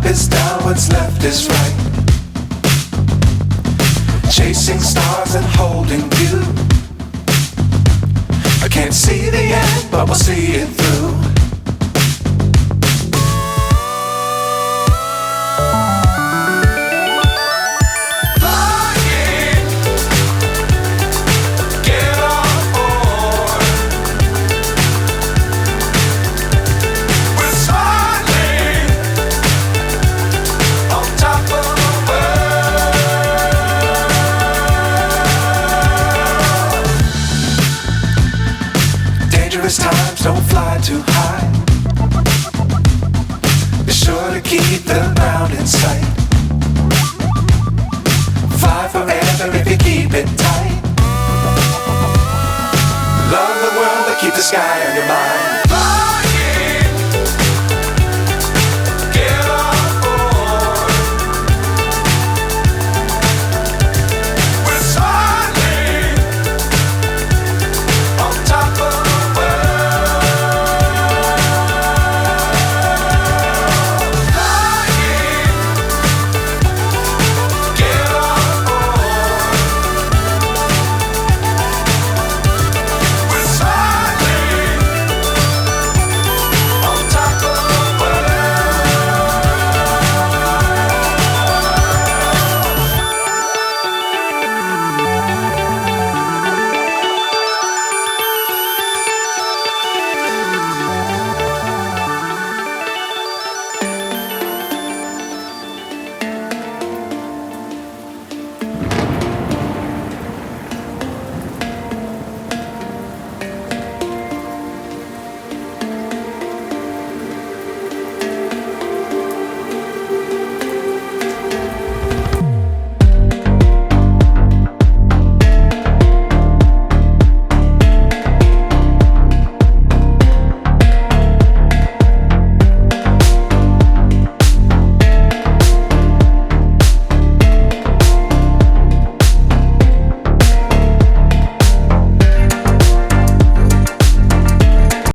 Up is down, what's left is right. Chasing stars and holding you. I can't see the end, but we'll see it through. Times don't fly too high. Be sure to keep the ground in sight. Fly forever if you keep it tight. Love the world but keep the sky on your mind.